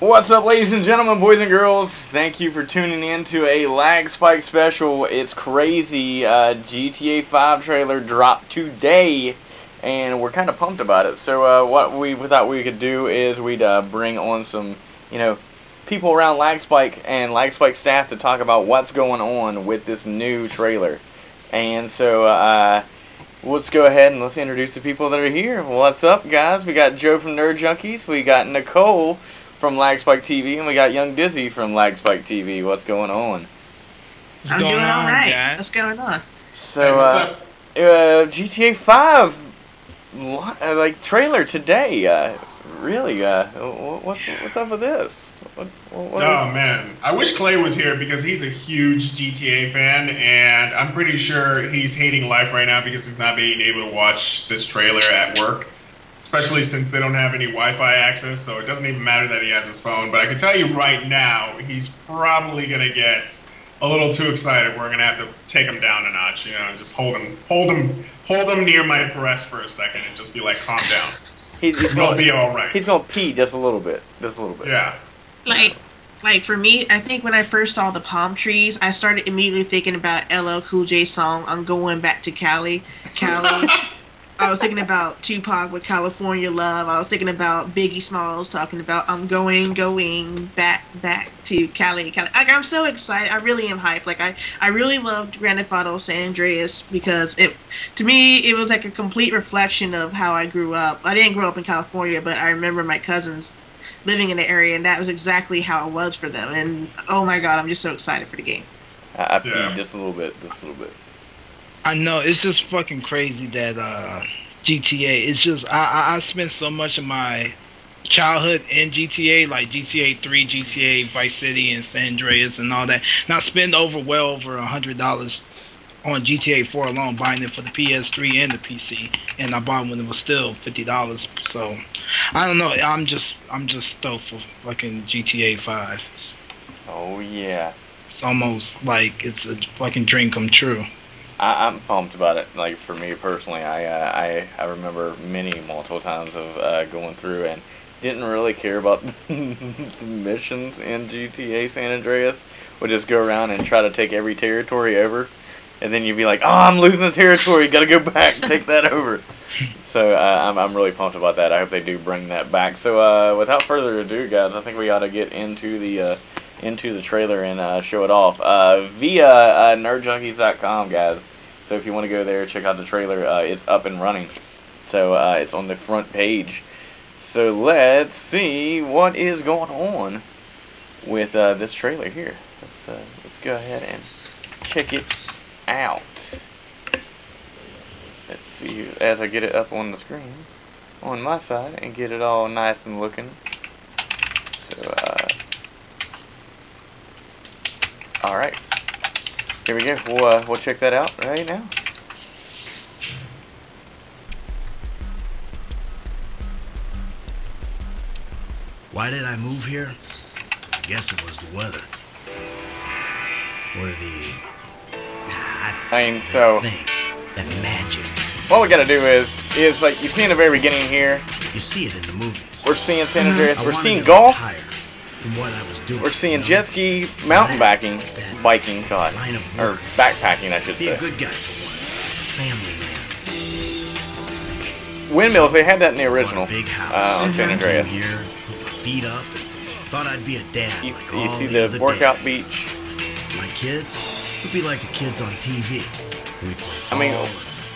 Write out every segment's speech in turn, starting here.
What's up, ladies and gentlemen, boys and girls? Thank you for tuning in to a Lag Spike special. It's crazy. GTA 5 trailer dropped today, and we're kind of pumped about it. So what we thought we could do is we'd bring on some, people around Lag Spike and Lag Spike staff to talk about what's going on with this new trailer. And so let's go ahead and let's introduce the people that are here. What's up, guys? We got Joe from Nerd Junkies. We got Nicole from lagspiketv, and we got Young Dizzy from lagspiketv. What's going on? I'm doing all right. Guys? What's going on? So, GTA 5 trailer today. Really, what's up with this? Oh man, I wish Clay was here because he's a huge GTA fan, and I'm pretty sure he's hating life right now because he's not being able to watch this trailer at work. Especially since they don't have any Wi-Fi access, so it doesn't even matter that he has his phone. But I can tell you right now, he's probably gonna get a little too excited. We're gonna have to take him down a notch, just hold him near my breast for a second, and just be like, calm down. He'll be all right. He's gonna pee just a little bit, Yeah. Like for me, I think when I first saw the palm trees, I started immediately thinking about LL Cool J's song, "I'm Going Back to Cali." I was thinking about Tupac with California Love. I was thinking about Biggie Smalls talking about I'm going back to Cali. Like, I'm so excited. I really am hyped. Like I really loved Grand Theft Auto San Andreas because to me it was like a complete reflection of how I grew up. I didn't grow up in California, but I remember my cousins living in the area, and that was exactly how it was for them. And oh my god, I'm just so excited for the game. I peed just a little bit. I know, it's just fucking crazy that GTA, it's just, I spent so much of my childhood in GTA, like GTA 3, GTA Vice City, and San Andreas, and all that. And I spent well over $100 on GTA 4 alone, buying it for the PS3 and the PC. And I bought it when it was still $50. So, I don't know, I'm just stoked for fucking GTA 5. Oh, yeah. It's almost like it's a fucking dream come true. I'm pumped about it. Like, for me personally, I remember multiple times of going through and didn't really care about the missions in GTA San Andreas. Would just go around and try to take every territory over, and then you'd be like, "Oh, I'm losing the territory. Gotta go back, take that over." So I'm really pumped about that. I hope they do bring that back. So without further ado, guys, I think we ought to get into the trailer and show it off via nerdjunkies.com, guys. So if you want to go there, check out the trailer. It's up and running, so it's on the front page. So let's see what is going on with this trailer here. Let's go ahead and check it out. Let's see as I get it up on the screen on my side and get it all nice and looking. So all right, here we go. We'll check that out right now. Why did I move here? I guess it was the weather. Or that magic. What we gotta do is like you see in the very beginning here. You see it in the movies. We're seeing San Andreas. We're seeing golf. From what I was doing, we're seeing jet ski, mountain biking, or backpacking, I should say. Be a good guy for once, family man. Windmills, they had that in the original big house. on San Andreas. Here, put my feet up, and thought I'd be a dad. You see the workout beach. My kids would be like the kids on TV. I mean,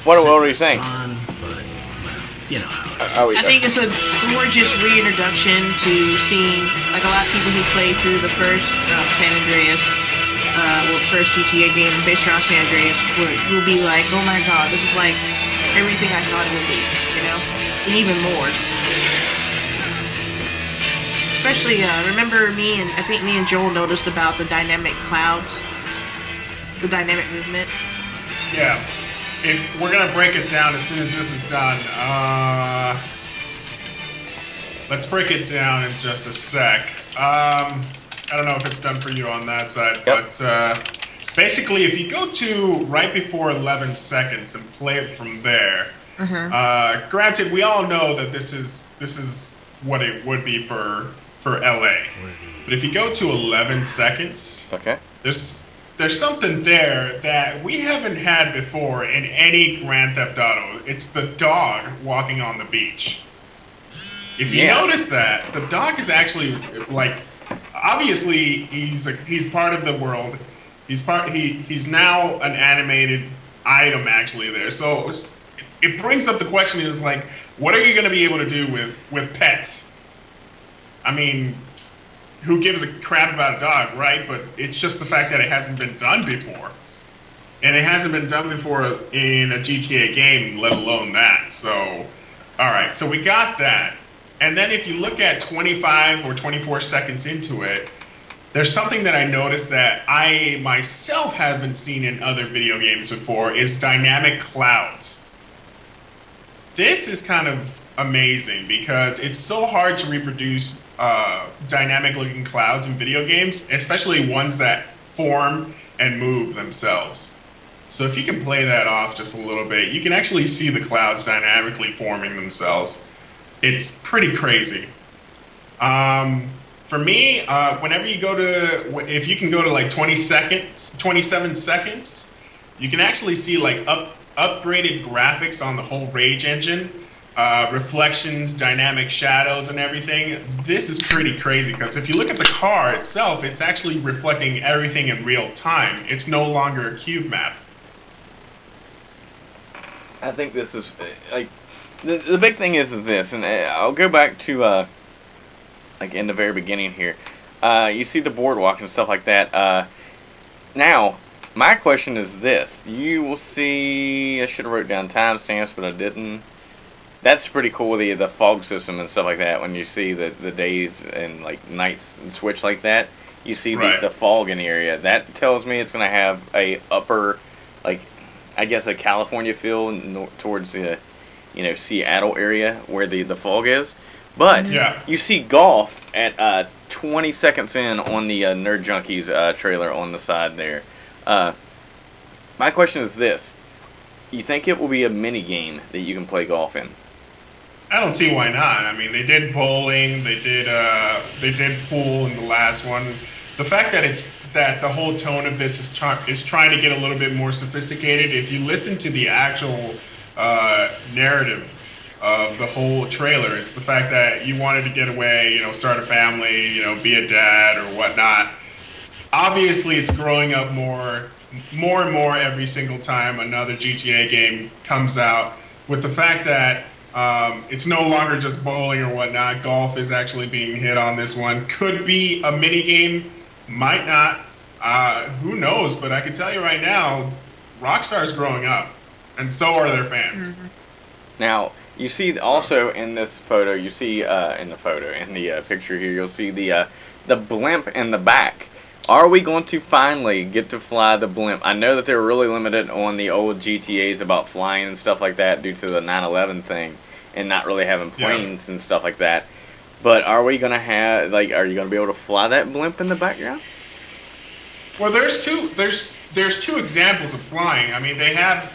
what do you think? I think it's a gorgeous reintroduction to seeing, like, a lot of people who played through the first San Andreas, first GTA game based around San Andreas will be like, oh my god, this is like everything I thought it would be, and even more. Especially, remember I think me and Joel noticed about the dynamic clouds, the dynamic movement. Yeah. If we're gonna break it down as soon as this is done. Let's break it down in just a sec. I don't know if it's done for you on that side, but basically, if you go to right before 11 seconds and play it from there. Granted, we all know that this is what it would be for LA. But if you go to 11 seconds, Okay. there's something there that we haven't had before in any Grand Theft Auto. It's the dog walking on the beach. If you notice that, the dog is actually like, obviously he's part of the world. He's now an animated item actually there. So it brings up the question is like, what are you going to be able to do with pets? I mean, who gives a crap about a dog, right? But it's just the fact that it hasn't been done before. And it hasn't been done before in a GTA game, let alone that. So, all right, so we got that. And then if you look at 25 or 24 seconds into it, there's something that I noticed that I myself haven't seen in other video games before is dynamic clouds. This is kind of amazing because it's so hard to reproduce dynamic looking clouds in video games, especially ones that form and move themselves. So if you can play that off just a little bit, you can actually see the clouds dynamically forming themselves. It's pretty crazy. For me, whenever you go to, if you can go to like 27 seconds, you can actually see like upgraded graphics on the whole Rage engine, reflections, dynamic shadows, and everything. This is pretty crazy because if you look at the car itself, it's actually reflecting everything in real time. It's no longer a cube map. I think this is like the big thing is this, and I'll go back to like in the very beginning here. You see the boardwalk and stuff like that. Now, my question is this: you will see. I should have wrote down timestamps, but I didn't. That's pretty cool. The fog system and stuff like that. When you see the days and like nights and switch like that, you see the fog in the area. That tells me it's going to have a upper, like, I guess a California feel towards the, Seattle area where the fog is. But you see golf at 20 seconds in on the Nerd Junkies trailer on the side there. My question is this: you think it will be a mini game that you can play golf in? I don't see why not. I mean, they did bowling, they did pool in the last one. The fact that the whole tone of this is trying to get a little bit more sophisticated. If you listen to the actual narrative of the whole trailer, it's the fact that you wanted to get away, start a family, be a dad or whatnot. Obviously, it's growing up more and more every single time another GTA game comes out, with the fact that it's no longer just bowling or whatnot. Golf is actually being hit on this one. Could be a mini game, might not. Who knows? But I can tell you right now, Rockstar's growing up, and so are their fans. Mm-hmm. Now, you see also in this photo, in the picture here, you'll see the blimp in the back. Are we going to finally get to fly the blimp? I know that they were really limited on the old GTAs about flying and stuff like that due to the 9/11 thing and not really having planes and stuff like that. But are we going to have, are you going to be able to fly that blimp in the background? Well, there's two examples of flying. I mean, they have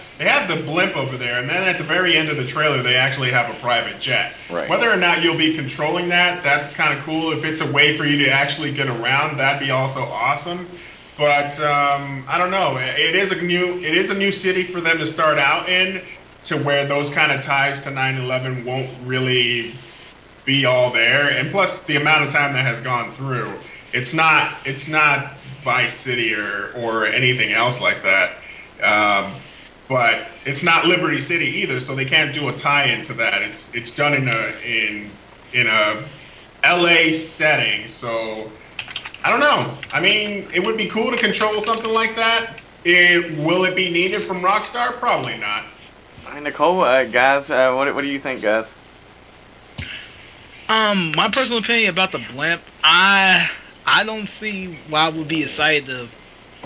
the blimp over there, and then at the very end of the trailer, they actually have a private jet. Right. Whether or not you'll be controlling that's kind of cool. If it's a way for you to actually get around, that'd be also awesome. But I don't know. It is a new city for them to start out in, to where those kind of ties to 9/11 won't really be all there. And plus, the amount of time that has gone through, it's not Vice City or anything else like that. But it's not Liberty City either, so they can't do a tie-in to that. It's done in a LA setting, so I don't know. I mean, it would be cool to control something like that. Will it be needed from Rockstar? Probably not. All right, Nicole, guys, what do you think, guys? My personal opinion about the blimp, I don't see why I would be excited to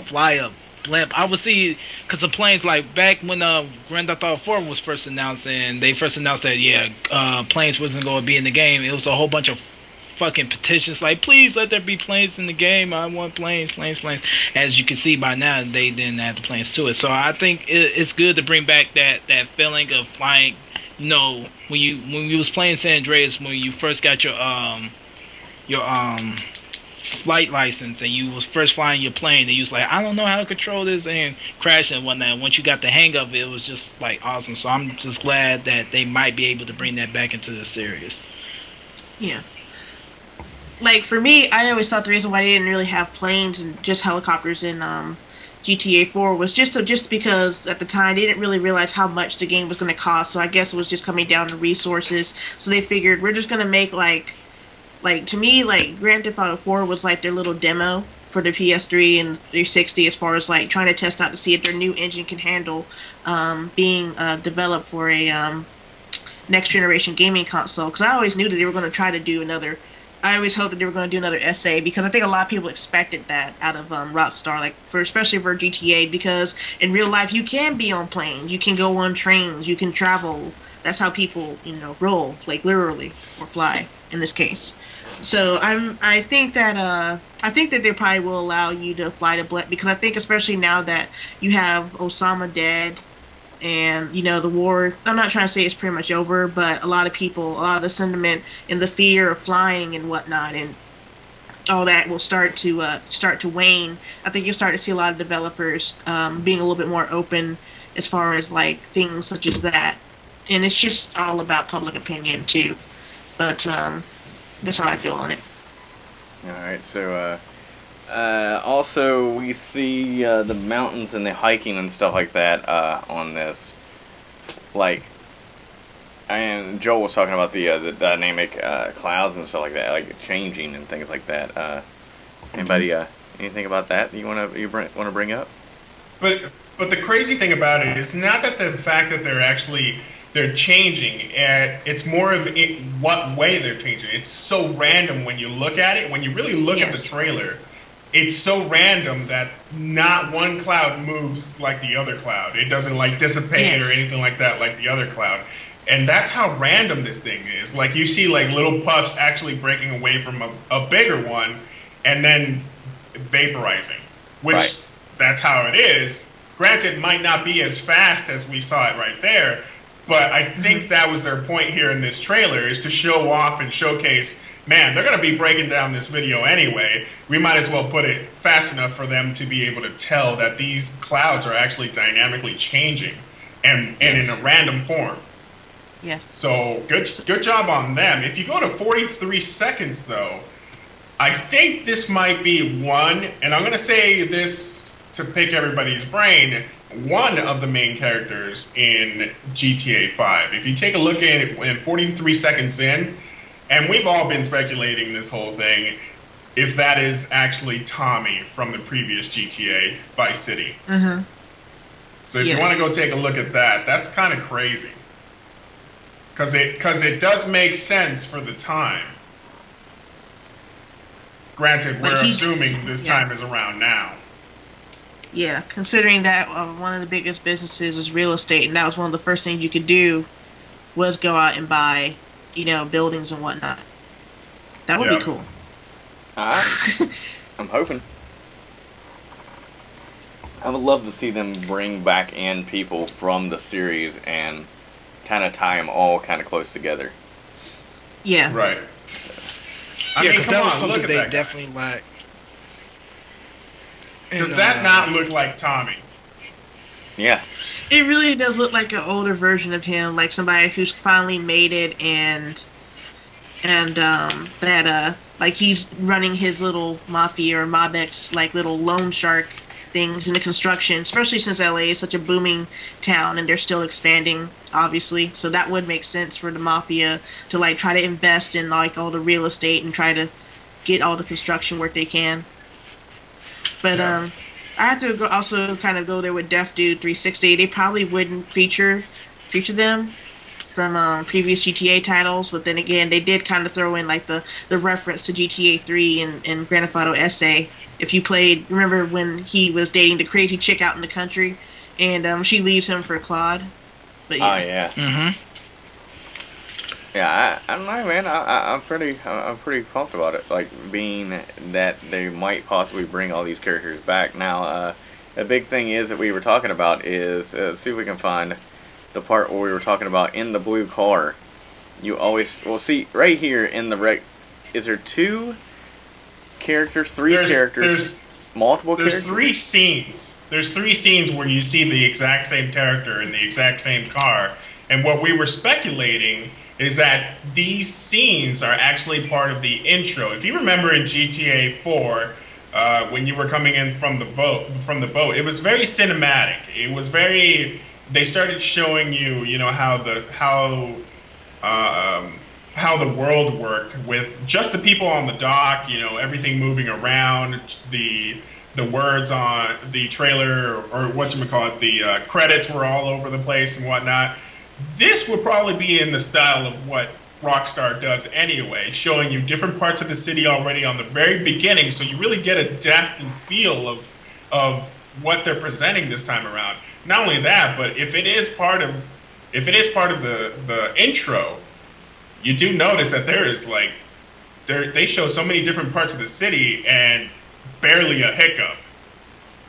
fly a blimp. I would see, because the planes, like back when Grand Theft Auto 4 was first announced, and they first announced that planes wasn't going to be in the game. It was a whole bunch of fucking petitions like, please let there be planes in the game. I want planes. As you can see by now, they didn't add the planes to it. So I think it's good to bring back that feeling of flying when you was playing San Andreas, when you first got your flight license and you was first flying your plane, and you was like, I don't know how to control this, and crashing and whatnot. Once you got the hang of it, it was just like awesome. So I'm just glad that they might be able to bring that back into the series. Yeah. Like for me, I always thought the reason why they didn't really have planes and just helicopters in GTA 4 was just because at the time they didn't really realize how much the game was going to cost. So I guess it was just coming down to resources. So they figured we're just going to make like to me, like Grand Theft Auto 4 was like their little demo for the PS3 and 360 as far as like trying to test out to see if their new engine can handle being developed for a next generation gaming console. Because I always knew that they were going to try to do another. I always hoped that they were going to do another SA, because I think a lot of people expected that out of Rockstar, like especially for GTA, because in real life you can be on planes, you can go on trains, you can travel. That's how people roll, like literally, or fly in this case. So I think that they probably will allow you to fly to Black, because I think especially now that you have Osama dead, and the war, I'm not trying to say it's pretty much over, but a lot of the sentiment and the fear of flying and whatnot and all that will start to wane. I think you'll start to see a lot of developers being a little bit more open as far as like things such as that, and it's just all about public opinion too. But that's how I feel on it. All right, so also we see the mountains and the hiking and stuff like that on this. Like, and Joel was talking about the dynamic clouds and stuff like that, like changing and things like that. Anybody anything about that you want to bring up? But the crazy thing about it is not that the fact that they're changing. It's more of what way they're changing. It's so random when you look at it. When you really look at the trailer, it's so random that not one cloud moves like the other cloud. It doesn't like dissipate or anything like that like the other cloud. And that's how random this thing is. Like you see like little puffs actually breaking away from a bigger one and then vaporizing, which that's how it is. Granted, it might not be as fast as we saw it right there, but I think that was their point here in this trailer, is to show off and showcase, man, they're going to be breaking down this video anyway. We might as well put it fast enough for them to be able to tell that these clouds are actually dynamically changing and in a random form. Yeah. So good job on them. If you go to 43 seconds, though, I think this might be one, and I'm going to say this to pick everybody's brain, one of the main characters in GTA 5. If you take a look at it in 43 seconds in, and we've all been speculating this whole thing, if that is actually Tommy from the previous GTA Vice City. So if you want to go take a look at that, that's kind of crazy. Because it does make sense for the time. Granted, we're assuming this time is around now. Yeah, considering that one of the biggest businesses is real estate, and that was one of the first things you could do was go out and buy, buildings and whatnot. That would be cool. I'm hoping. I would love to see them bring back in people from the series and kind of tie them all kind of close together. Yeah. Right. Yeah, because that was something they definitely lacked. Does that not look like Tommy? Yeah. It really does look like an older version of him, like somebody who's finally made it, and that like he's running his little mafia or Mobex like little loan shark things in the construction, especially since LA is such a booming town and they're still expanding, obviously. So that would make sense for the mafia to like try to invest in like all the real estate and try to get all the construction work they can. But I have to also kind of go there with Def Dude 360. They probably wouldn't feature them from previous GTA titles, but then again, they did kind of throw in like the reference to GTA 3 and Grand Theft Auto SA. If you played, remember when he was dating the crazy chick out in the country, and she leaves him for Claude. But yeah. Oh yeah. Yeah, I don't know, man. I'm pretty pumped about it. Like, being that they might possibly bring all these characters back. Now, a big thing is that we were talking about is see if we can find the part where we were talking about in the blue car. You always see right here in the rec. Is there two characters, three characters, multiple characters? There's three scenes. There's three scenes where you see the exact same character in the exact same car. And what we were speculating is that these scenes are actually part of the intro. If you remember in GTA 4, when you were coming in from the boat, it was very cinematic. It was very. They started showing you, how the world worked with just the people on the dock, everything moving around, the words on the trailer, or whatchamacallit, the credits were all over the place and whatnot. This would probably be in the style of what Rockstar does anyway, showing you different parts of the city already on the very beginning, so you really get a depth and feel of what they're presenting this time around. Not only that, but if it is part of the intro, you do notice that there is they show so many different parts of the city and barely a hiccup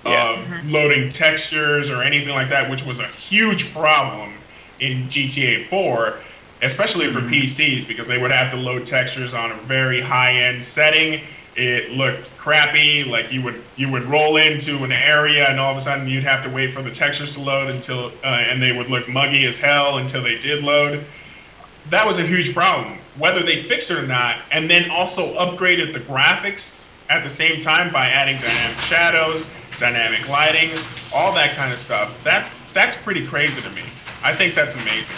of loading textures or anything like that, which was a huge problem in GTA 4, especially for PCs, because they would have to load textures on a very high-end setting. It looked crappy. Like you would roll into an area and all of a sudden you'd have to wait for the textures to load until and they would look muggy as hell until they did load. That was a huge problem. Whether they fixed it or not, and then also upgraded the graphics at the same time by adding dynamic shadows, dynamic lighting, all that kind of stuff. That's pretty crazy to me. I think that's amazing.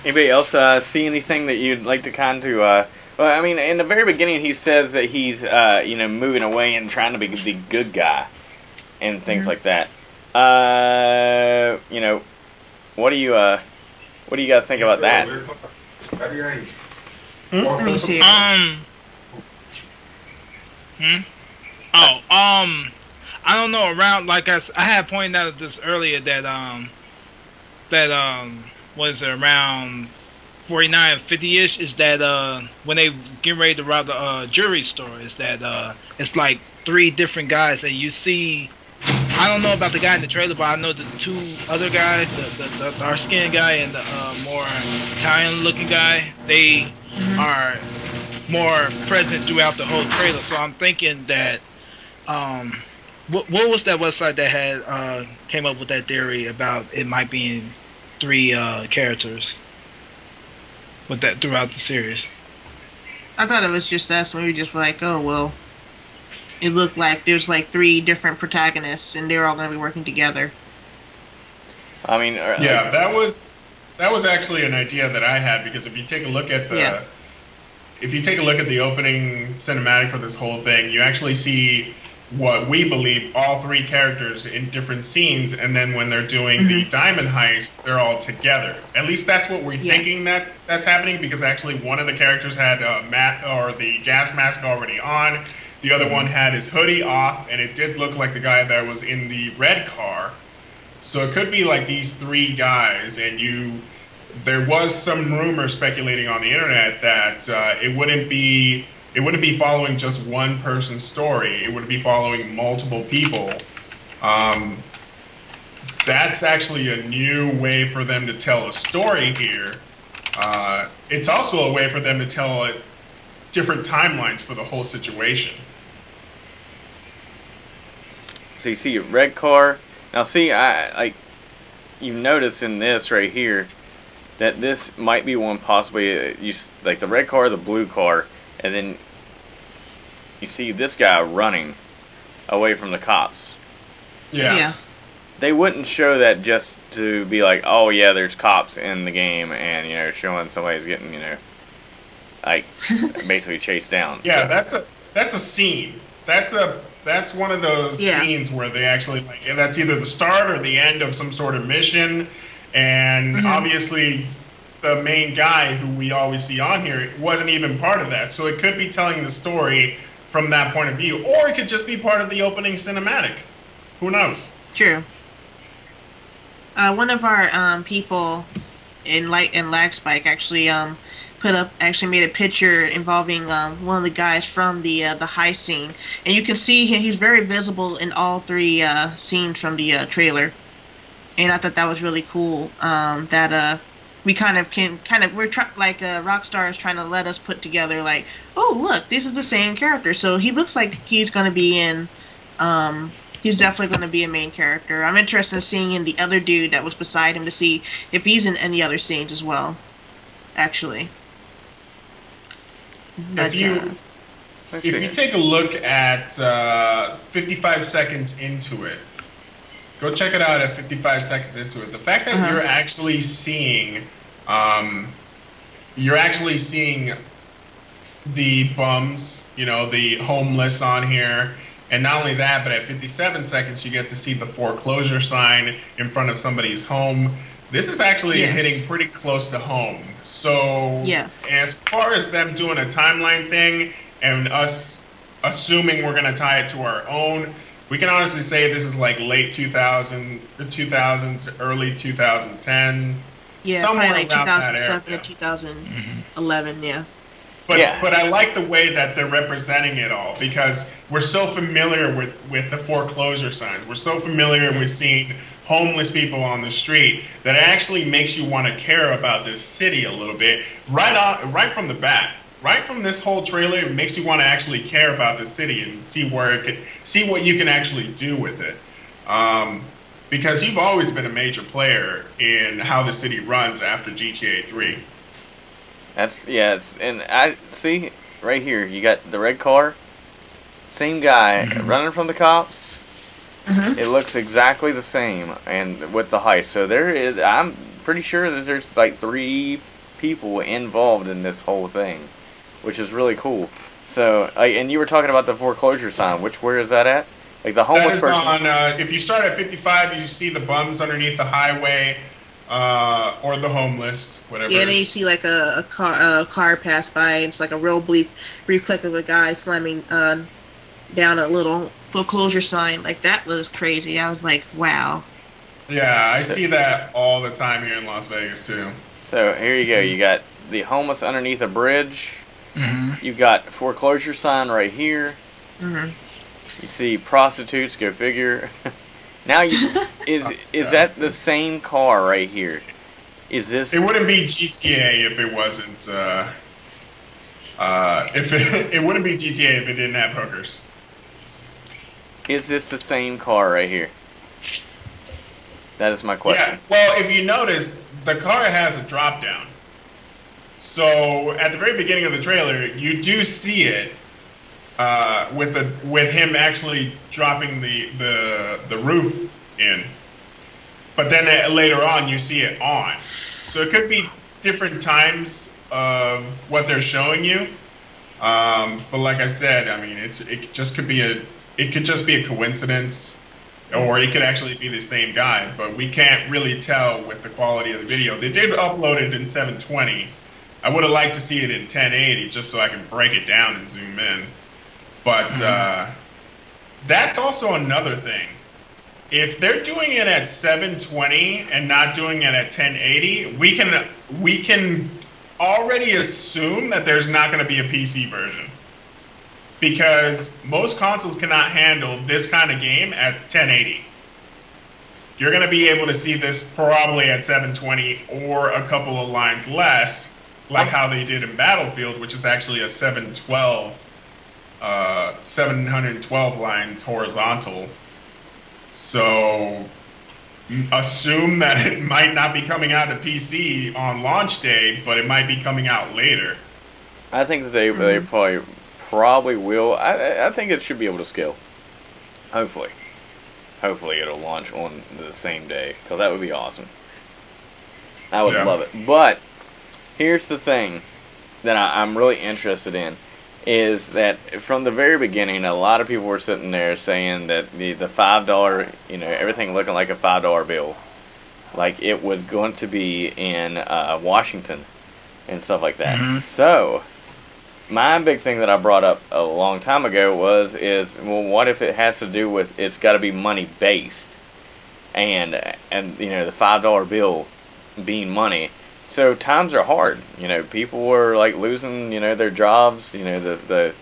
Anybody else see anything that you'd like to kind of? Well, I mean, in the very beginning, he says that he's moving away and trying to be the good guy, and things like that. What do you guys think about that? Let me see. I don't know. Around I had pointed out this earlier that was around 49, 50-ish. Is that when they get ready to rob the jewelry store? Is that it's like three different guys that you see. I don't know about the guy in the trailer, but I know the two other guys, the dark-skinned guy and the more Italian-looking guy. They are more present throughout the whole trailer. So I'm thinking that what was that website that had came up with that theory about it might be in three characters with that throughout the series? I thought it was just us. We were just like, oh well. It looked like there's like three different protagonists, and they're all going to be working together. I mean, yeah, that was actually an idea that I had, because if you take a look at the opening cinematic for this whole thing, you actually see what we believe all three characters in different scenes, and then when they're doing the diamond heist, they're all together. At least that's what we're thinking that's happening, because actually one of the characters had the gas mask already on. The other one had his hoodie off, and it did look like the guy that was in the red car. So it could be like these three guys, and there was some rumor speculating on the internet that it wouldn't be following just one person's story. It would be following multiple people. That's actually a new way for them to tell a story here. It's also a way for them to tell different timelines for the whole situation. So you see a red car. Now see, you notice in this right here that this might be one possibly like the red car, the blue car, and then you see this guy running away from the cops. Yeah. They wouldn't show that just to be like, oh yeah, there's cops in the game, and showing somebody's getting basically chased down. Yeah, so that's a scene. That's one of those scenes where they actually and that's either the start or the end of some sort of mission, and obviously the main guy who we always see on here wasn't even part of that. So it could be telling the story from that point of view, or it could just be part of the opening cinematic. Who knows? True. One of our people in Lagspike actually made a picture involving one of the guys from the heist scene, and you can see him. He's very visible in all three scenes from the trailer, and I thought that was really cool. That we Rockstar is trying to let us put together like, oh look, this is the same character. So he looks like he's going to be in. He's definitely going to be a main character. I'm interested in seeing in the other dude that was beside him to see if he's in any other scenes as well. Actually, but, if you take a look at 55 seconds into it, go check it out at 55 seconds into it. The fact that you're actually seeing the bums, you know, the homeless on here. And not only that, but at 57 seconds, you get to see the foreclosure sign in front of somebody's home. This is actually hitting pretty close to home. So as far as them doing a timeline thing and us assuming we're going to tie it to our own, we can honestly say this is like late 2000s, early 2010. Yeah, somewhere probably like around that 2007 area. to 2011, yeah. But I like the way that they're representing it all because we're so familiar with the foreclosure signs. We're so familiar with seeing homeless people on the street that it actually makes you want to care about this city a little bit right from the bat. Right from this whole trailer, it makes you want to actually care about the city and see what you can actually do with it. Because you've always been a major player in how the city runs after GTA 3. And I see right here you got the red car, same guy running from the cops. It looks exactly the same, and with the heist. So I'm pretty sure that there's like 3 people involved in this whole thing, which is really cool. So, and you were talking about the foreclosure sign. Where is that at? Like the homeless person. That is on. If you start at 55, you see the bums underneath the highway. Or the homeless, whatever. Yeah, and then you see like a car pass by. It's like a real brief click of a guy slamming down a little foreclosure sign. Like that was crazy. I was like, wow. Yeah, I see that all the time here in Las Vegas too. So here you go. You got the homeless underneath a bridge. You've got foreclosure sign right here. You see prostitutes. Go figure. Now, is that the same car right here? Is this? It wouldn't be GTA if it wasn't. It wouldn't be GTA if it didn't have hookers. Is this the same car right here? That is my question. Yeah. Well, if you notice, the car has a drop down. So at the very beginning of the trailer, you do see it. With him actually dropping the roof in, but then later on you see it on. So it could be different times of what they're showing you. But like I said, I mean, it could just be a coincidence, or it could actually be the same guy. But we can't really tell with the quality of the video. They did upload it in 720. I would have liked to see it in 1080 just so I can break it down and zoom in. But that's also another thing. If they're doing it at 720 and not doing it at 1080, we can already assume that there's not going to be a PC version. Because most consoles cannot handle this kind of game at 1080. You're going to be able to see this probably at 720 or a couple of lines less, like how they did in Battlefield, which is actually a 712 lines horizontal. So assume that it might not be coming out to PC on launch day, but it might be coming out later. I think that they probably will. I think it should be able to scale. Hopefully it'll launch on the same day, because that would be awesome. I would love it. But here's the thing that I'm really interested in, is that from the very beginning, a lot of people were sitting there saying that the $5, everything looking like a $5 bill, like it was going to be in Washington and stuff like that. So my big thing that I brought up a long time ago is what if it has to do with, it's got to be money based, and the $5 bill being money. So times are hard. People were like losing, their jobs. The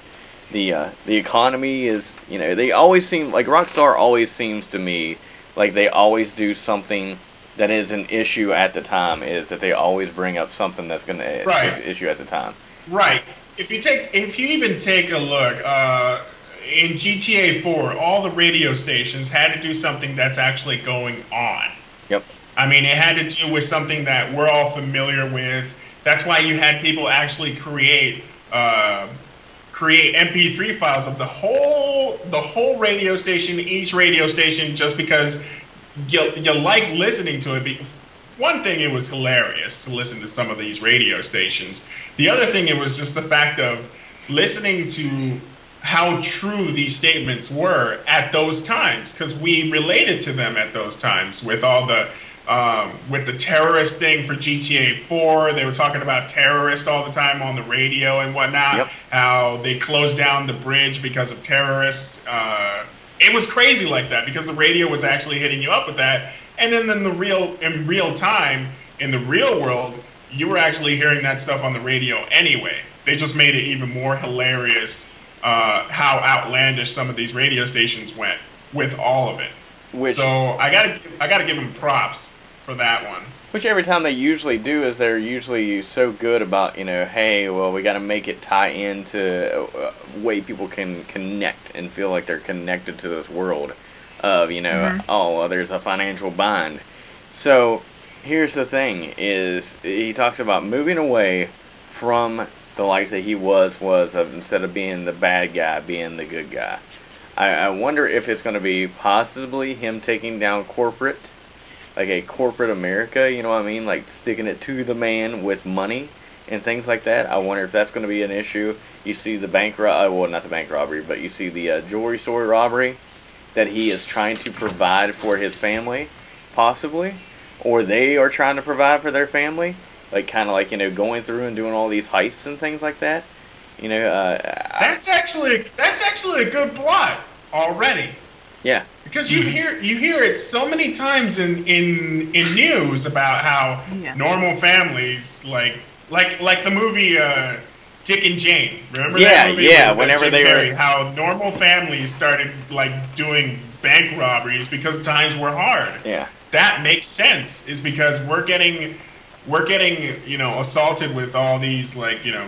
economy is, they always seem like Rockstar always seems to me like they always do something that is an issue at the time is that they always bring up something that's going to Right. issue at the time. Right. If you even take a look, in GTA 4, all the radio stations had to do something that's actually going on. Yep. I mean, it had to do with something that we're all familiar with. That's why you had people actually create MP3 files of the whole radio station, each radio station, just because you like listening to it. One thing, it was hilarious to listen to some of these radio stations. The other thing, it was just the fact of listening to how true these statements were at those times, because we related to them at those times with all the with the terrorist thing for GTA 4. They were talking about terrorists all the time on the radio and whatnot. Yep. How they closed down the bridge because of terrorists. It was crazy like that because the radio was actually hitting you up with that. And then in real time, in the real world, you were actually hearing that stuff on the radio anyway. They just made it even more hilarious how outlandish some of these radio stations went with all of it. So I gotta give them props for that one. Which every time they usually do is they're usually so good about, hey, well, we got to make it tie into a way people can connect and feel like they're connected to this world of, oh, well, there's a financial bind. So here's the thing is he talks about moving away from the life that he was of, instead of being the bad guy, being the good guy. I wonder if it's going to be possibly him taking down corporate, like a corporate America, you know what I mean? Like sticking it to the man with money and things like that. I wonder if that's going to be an issue. You see the well, not the bank robbery, but you see the jewelry store robbery that he is trying to provide for his family, possibly. Or they are trying to provide for their family. Like, kind of like, going through and doing all these heists and things like that. That's actually a good plot already. Yeah. Because you hear it so many times in news about how normal families like the movie Dick and Jane. Remember that movie? Yeah, with whenever Jim they Carrey, were how normal families started like doing bank robberies because times were hard. Yeah. That makes sense, is because we're getting assaulted with all these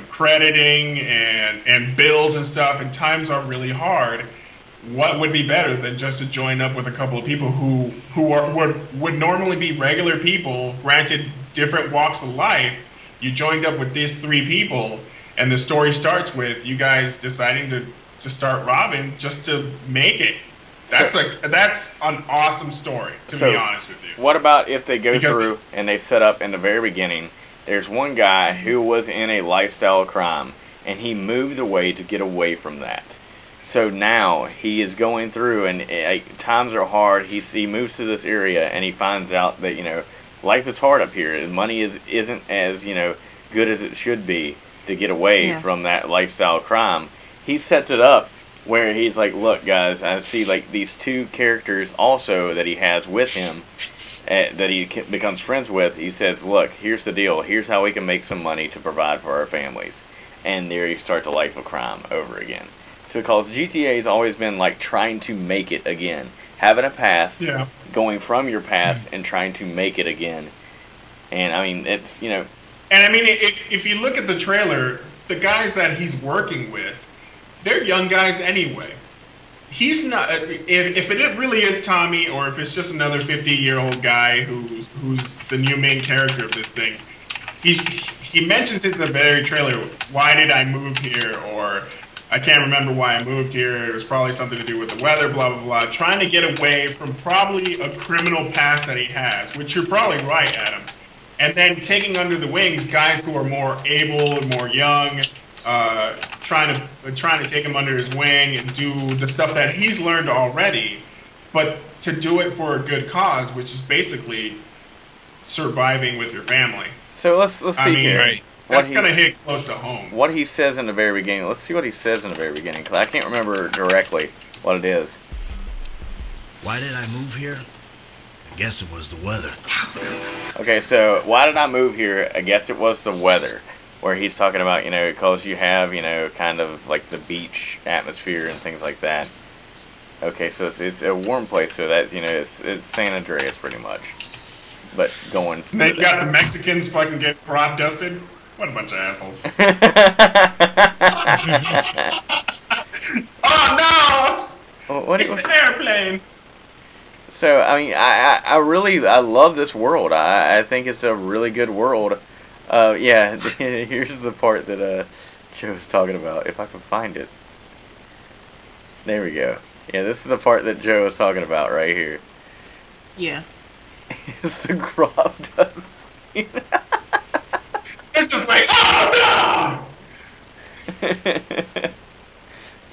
crediting and bills and stuff, and times are really hard. What would be better than just to join up with a couple of people who would normally be regular people, granted different walks of life? You joined up with these three people, and the story starts with you guys deciding to start robbing just to make it. That's an awesome story, to be honest with you. What about if they go through and they set up in the very beginning, there's one guy who was in a lifestyle crime, and he moved away to get away from that. So now he is going through, and times are hard. He moves to this area, and he finds out that life is hard up here. Money isn't as good as it should be to get away from that lifestyle crime. He sets it up where he's like, look, guys, I see like these two characters also that he has with him that he becomes friends with. He says, look, here's the deal. Here's how we can make some money to provide for our families. And there you start the life of crime over again. Because GTA has always been like trying to make it again. Having a past, going from your past and trying to make it again. And I mean, it's, And I mean, if you look at the trailer, the guys that he's working with, they're young guys anyway. He's not. If it really is Tommy, or if it's just another 50-year-old guy who's the new main character of this thing, he mentions it in the very trailer. Why did I move here? Or I can't remember why I moved here. It was probably something to do with the weather. Blah blah blah. Trying to get away from probably a criminal past that he has, which you're probably right, Adam. And then taking under the wings guys who are more able and more young. Trying to take him under his wing and do the stuff that he's learned already, but to do it for a good cause, which is basically surviving with your family. So let's see here. Right. That's gonna hit close to home. What he says in the very beginning. Let's see what he says in the very beginning, because I can't remember directly what it is. Why did I move here? I guess it was the weather. Okay, so why did I move here? I guess it was the weather. Where he's talking about, because you have, kind of like the beach atmosphere and things like that. Okay, so it's a warm place, so that, it's San Andreas pretty much. but going. They got the Mexicans fucking get crop dusted. What a bunch of assholes. Oh no! It's the airplane. So I mean, I really love this world. I think it's a really good world. Yeah, here's the part that Joe was talking about. If I can find it. There we go. Yeah, this is the part that Joe was talking about right here. Yeah. It's the crop dust. It's just like, oh no!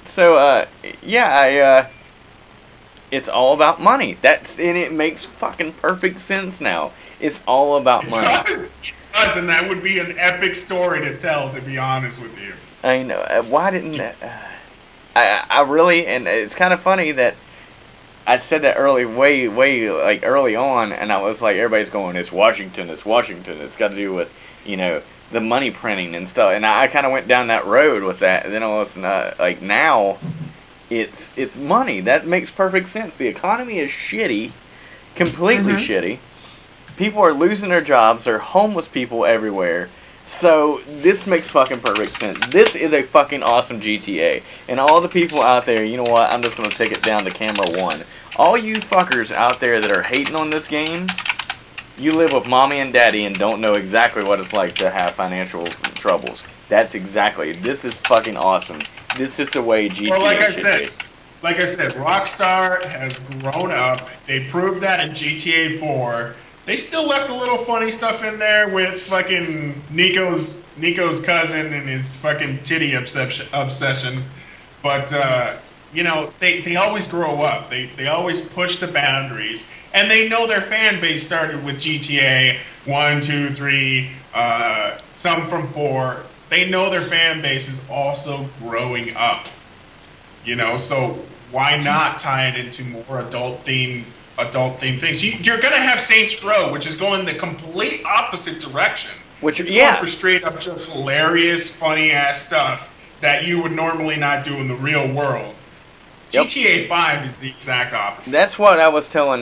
So, yeah, it's all about money. And it makes fucking perfect sense now. It's all about money. It does, and that would be an epic story to tell, to be honest with you. I know. Why didn't I really, and it's kind of funny that I said that way like early on, and I was like, everybody's going, it's Washington. It's got to do with, the money printing and stuff. And I kind of went down that road with that. And then all of a sudden, like now, it's money. That makes perfect sense. The economy is shitty, completely shitty. People are losing their jobs. There are homeless people everywhere. So this makes fucking perfect sense. This is a fucking awesome GTA. And all the people out there, you know what? I'm just going to take it down to camera one. All you fuckers out there that are hating on this game, you live with mommy and daddy and don't know exactly what it's like to have financial troubles. This is fucking awesome. This is the way GTA Well, like I be. said, Rockstar has grown up. They proved that in GTA 4. They still left a little funny stuff in there with fucking Nico's cousin and his fucking titty obsession. But, they always grow up. They always push the boundaries. And they know their fan base started with GTA 1, 2, 3, some from 4. They know their fan base is also growing up. So why not tie it into more adult-themed things? You're going to have Saints Row, which is going the complete opposite direction. It's going for straight up just hilarious, funny-ass stuff that you would normally not do in the real world. Yep. GTA 5 is the exact opposite. That's what I was telling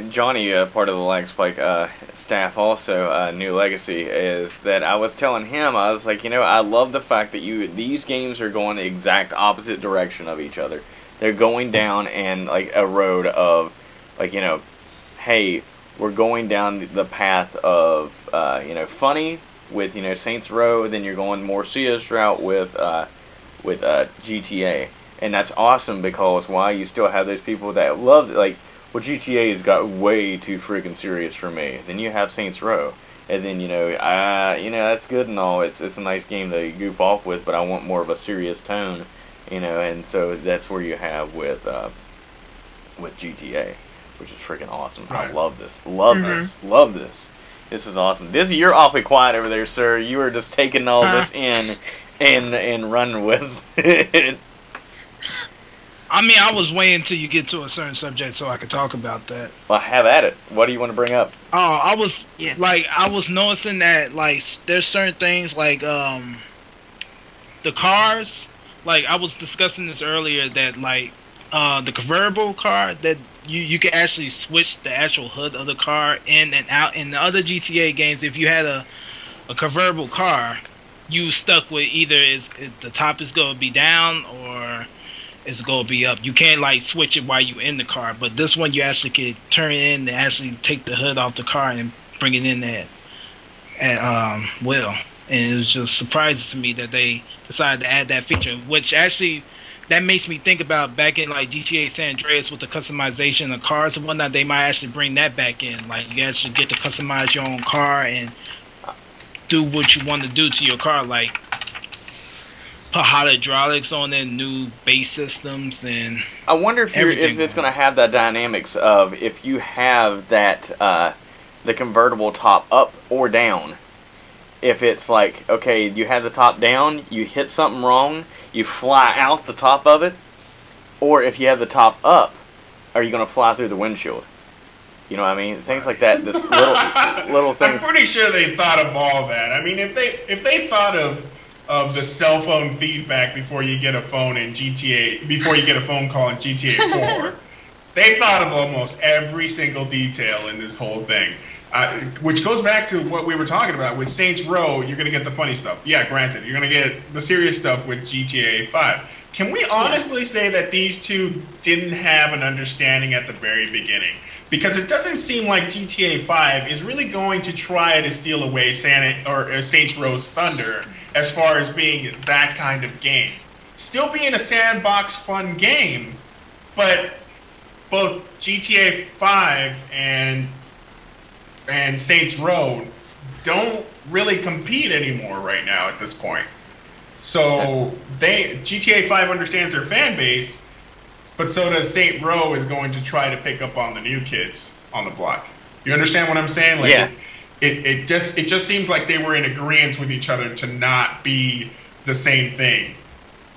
Johnny, part of the Lagspike staff also, New Legacy, is that I was telling him, I was like, I love the fact that these games are going the exact opposite direction of each other. They're going down and like a road of, like, hey, we're going down the path of, funny with, Saints Row, then you're going more serious route with GTA. And that's awesome because you still have those people that love, like, GTA has got way too freaking serious for me. Then you have Saints Row. And then, that's good and all. It's a nice game to goof off with, but I want more of a serious tone, and so that's where you have with GTA, which is freaking awesome. Right. I love this. Love this. This is awesome. You're awfully quiet over there, sir. You are just taking all this in and running with it. I mean, I was waiting until you get to a certain subject so I could talk about that. Well, have at it. What do you want to bring up? Oh, I was noticing that, like, there's certain things, like, the cars, like, I was discussing this earlier, that, like, the convertible car, that you can actually switch the actual hood of the car in and out. In the other GTA games, if you had a convertible car, you stuck with either the top is going to be down or it's going to be up. You can't, like, switch it while you're in the car. But this one, you actually could turn it in and actually take the hood off the car and bring it in at will. And it was just surprising to me that they decided to add that feature, which actually, that makes me think about back in, like, GTA San Andreas with the customization of cars and whatnot. They might actually bring that back in. Like, you actually get to customize your own car and do what you want to do to your car, like put hot hydraulics on it, new base systems, and I wonder if it's going to have the dynamics of if you have that the convertible top up or down. If it's like, okay, you have the top down, you hit something wrong, you fly out the top of it, or if you have the top up, are you going to fly through the windshield? You know what I mean? Things like that. This little things. I'm pretty sure they thought of all that. I mean, if they thought of the cell phone feedback before you get a phone in GTA, before you get a phone call in GTA 4, they thought of almost every single detail in this whole thing. Which goes back to what we were talking about with Saints Row. You're gonna get the funny stuff. Yeah, granted, you're gonna get the serious stuff with GTA 5. Can we honestly say that these two didn't have an understanding at the very beginning? Because it doesn't seem like GTA 5 is really going to try to steal away Saints Row's thunder as far as being that kind of game. Still being a sandbox fun game, but both GTA 5 and Saints Row don't really compete anymore right now at this point. So GTA 5 understands their fan base, but so does Saint Row is going to try to pick up on the new kids on the block. You understand what I'm saying? Like, yeah. It just seems like they were in agreement with each other to not be the same thing.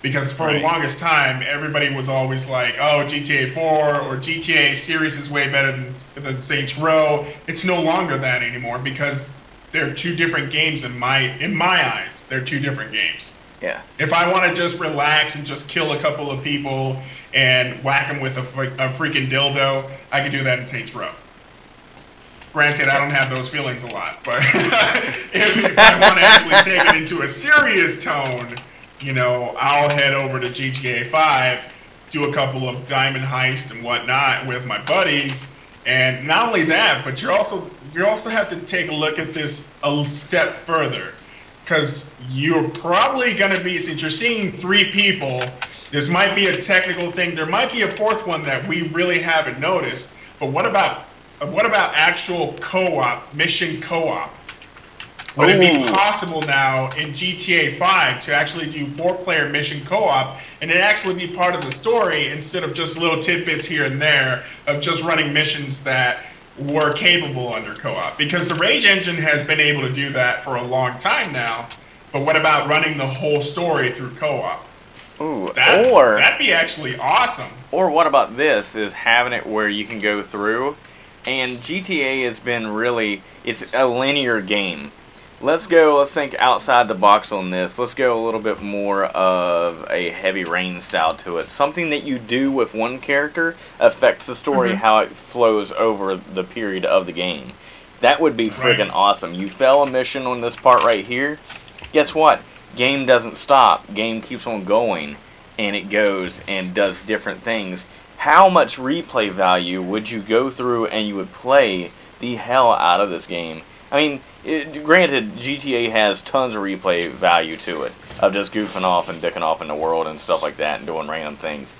Because for the longest time, everybody was always like, "Oh, GTA 4 or GTA series is way better than Saints Row." It's no longer that anymore because they're two different games in my eyes. They're two different games. Yeah. If I want to just relax and just kill a couple of people and whack them with a freaking dildo, I can do that in Saints Row. Granted, I don't have those feelings a lot, but if I want to actually take it into a serious tone, you know, I'll head over to GTA 5, do a couple of diamond heists and whatnot with my buddies, and not only that, but you also have to take a look at this a step further. Because you're probably going to be, since you're seeing 3 people, this might be a technical thing. There might be a 4th one that we really haven't noticed. But what about actual co-op, mission co-op? Would it be possible now in GTA 5 to actually do 4-player mission co-op and it actually be part of the story instead of just little tidbits here and there of just running missions that were capable under co-op? Because the Rage engine has been able to do that for a long time now, but what about running the whole story through co-op? Ooh, that'd be actually awesome. Or what about this, is having it where you can go through, and GTA has been really, it's a linear game. Let's think outside the box on this. Let's go a little bit more of a heavy rain style to it. Something that you do with one character affects the story, how it flows over the period of the game. That would be friggin' awesome. You fail a mission on this part right here, guess what? Game doesn't stop. Game keeps on going, and it goes and does different things. How much replay value would you go through and you would play the hell out of this game? I mean, granted, GTA has tons of replay value to it, of just goofing off and dicking off in the world and stuff like that and doing random things.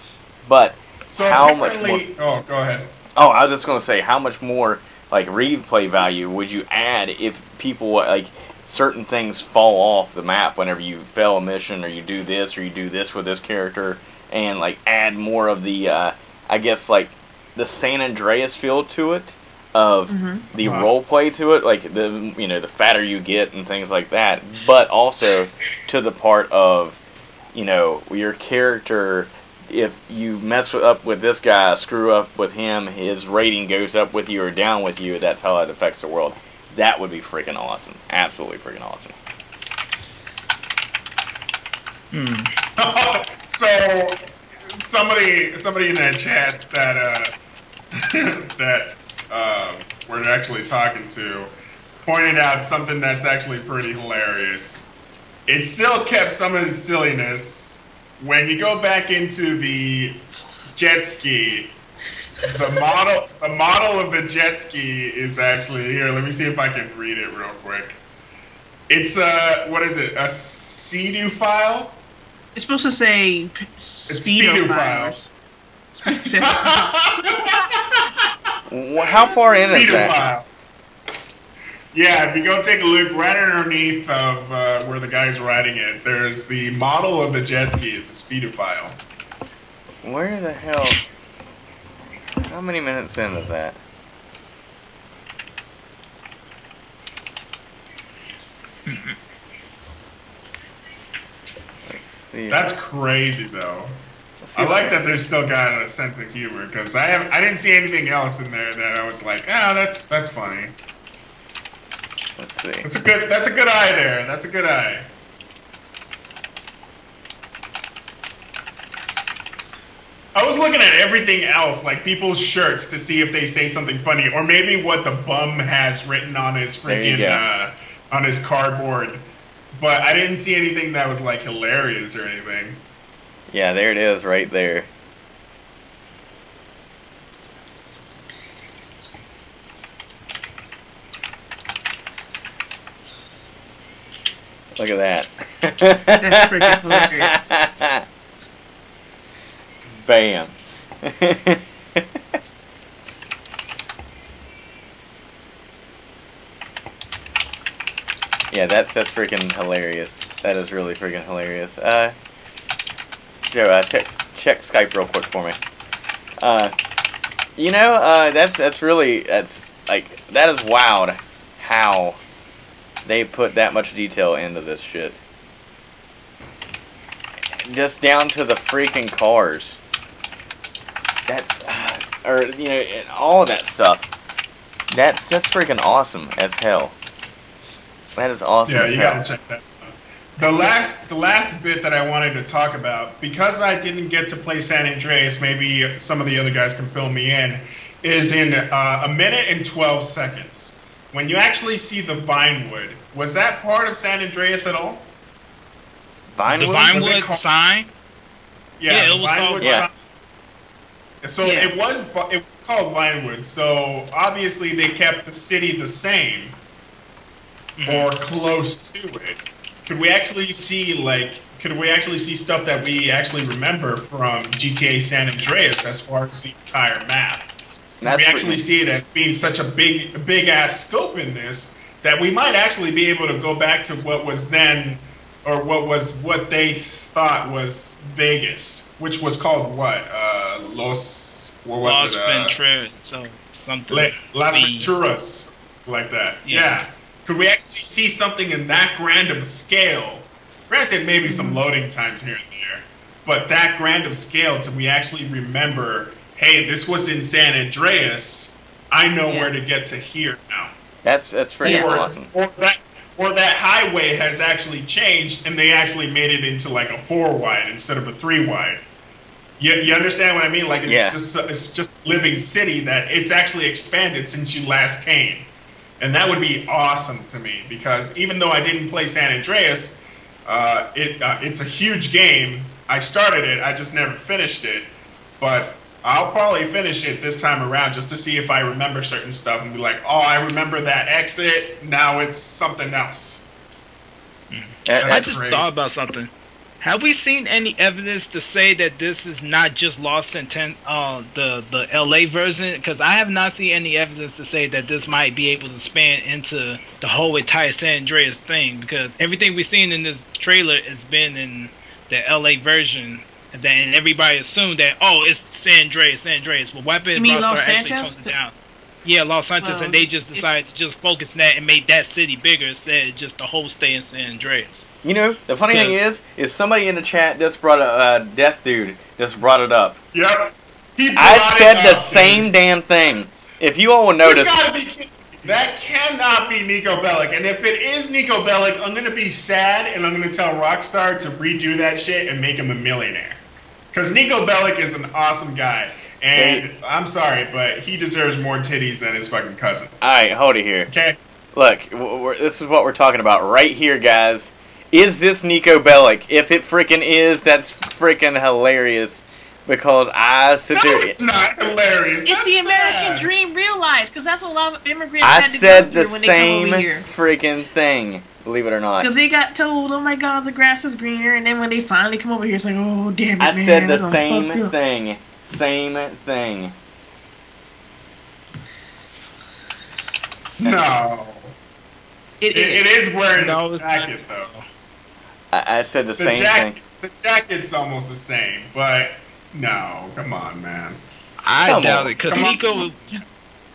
But so how much more... Oh, go ahead. Oh, I was just going to say, how much more like replay value would you add if people, like, certain things fall off the map whenever you fail a mission or you do this with this character, and, like, add more of the, I guess, like, the San Andreas feel to it, of the role play to it, like the fatter you get and things like that, but also to the part of, your character, if you mess up with this guy, screw up with him, his rating goes up with you or down with you. That's how it affects the world. That would be freaking awesome. Absolutely freaking awesome. So somebody in that chats that we're actually talking to pointed out something that's actually pretty hilarious. It still kept some of the silliness. When you go back into the jet ski, the model of the jet ski is actually here. Let me see if I can read it real quick. It's what is it? A Sea-Doo file? It's supposed to say Speedo files. How far in is that? File. Yeah, if you go take a look right underneath of where the guy's riding it, there's the model of the jet ski. It's a Speedo file. Where the hell? How many minutes in is that? Let's see. That's crazy, though. I like that they're still got a sense of humor, because I didn't see anything else in there that I was like, that's funny. Let's see. That's a good eye there. That's a good eye. I was looking at everything else, like people's shirts, to see if they say something funny, or maybe what the bum has written on his freaking on his cardboard. But I didn't see anything that was like hilarious or anything. Yeah, there it is, right there. Look at that. That's freaking hilarious. Bam. Yeah, that's freaking hilarious. That is really freaking hilarious. Joe, check Skype real quick for me. You know, that's really, that is wild how they put that much detail into this shit. Just down to the freaking cars. That's, or, you know, and all of that stuff. That's freaking awesome as hell. That is awesome. Yeah, as you hell. gotta check that out. The last bit that I wanted to talk about, because I didn't get to play San Andreas, maybe some of the other guys can fill me in, is in a minute and 12 seconds. When you actually see the Vinewood, was that part of San Andreas at all? Vinewood? The Vinewood sign? Yeah, it was called. Yeah. So it was called Vinewood. So obviously they kept the city the same, or close to it. Could we actually see stuff that we actually remember from GTA San Andreas as far as the entire map? We actually see it as being such a big ass scope in this that we might actually be able to go back to what was then, or what they thought was Vegas, which was called what? Los Venturas, so something. Las Venturas, like that. Yeah. Could we actually see something in that grand of a scale? Granted, maybe some loading times here and there, but that grand of scale, to we actually remember, hey, this was in San Andreas. I know where to get to here now. That's freaking awesome. Or that highway has actually changed, and they actually made it into like a 4 wide instead of a 3 wide. You understand what I mean? Like it's just living city that it's actually expanded since you last came. And that would be awesome to me, because even though I didn't play San Andreas, it's a huge game. I started it, I just never finished it. But I'll probably finish it this time around just to see if I remember certain stuff and be like, oh, I remember that exit, now it's something else. I just thought about something. Have we seen any evidence to say that this is not just Lost Intent, the LA version? Because I have not seen any evidence to say that this might be able to span into the whole entire San Andreas thing. Because everything we've seen in this trailer has been in the LA version, and then everybody assumed that it's San Andreas. But Weapon and Rockstar actually toned it down. Yeah, Los Santos, and they just decided to just focus on that and make that city bigger instead of just the whole stay in San Andreas. You know, the funny thing is somebody in the chat just brought Death Dude just brought it up. Yep. I said the same damn thing. If you all will notice, that cannot be Nico Bellic. And if it is Nico Bellic, I'm gonna be sad, and I'm gonna tell Rockstar to redo that shit and make him a millionaire. Because Nico Bellic is an awesome guy. And I'm sorry, but he deserves more titties than his fucking cousin. Alright, hold it here. Okay. Look, this is what we're talking about right here, guys. Is this Nico Bellic? If it freaking is, that's freaking hilarious. Because I sit there... No, it's not hilarious. It's the American dream realized, because that's what a lot of immigrants had to go through when they come over here. I said the same freaking thing, believe it or not. Because they got told, oh my god, the grass is greener, and then when they finally come over here, it's like, oh damn it, I man. said the same thing. Same thing. No. It is wearing the jacket, though. I said the same thing. The jacket's almost the same, but no, come on, man. I doubt it, because Nico...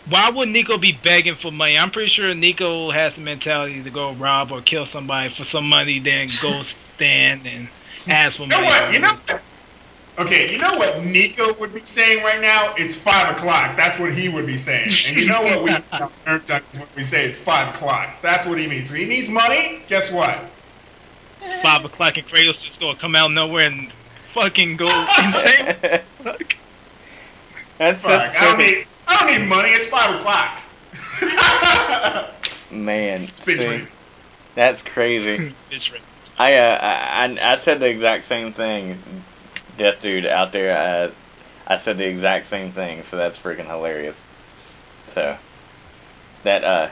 Why would Nico be begging for money? I'm pretty sure Nico has the mentality to go rob or kill somebody for some money, then go stand and ask for money. You know what? Okay, you know what Nico would be saying right now? It's 5 o'clock. That's what he would be saying. And you know what we say? It's 5 o'clock. That's what he means. So he needs money. Guess what? 5 o'clock and Kratos just gonna come out of nowhere and fucking go insane. fuck? That's Fuck, just I don't need money. It's 5 o'clock. man. Spit See, drink. that's crazy. It's right. I said the exact same thing, Death Dude out there. I said the exact same thing, so that's freaking hilarious. So that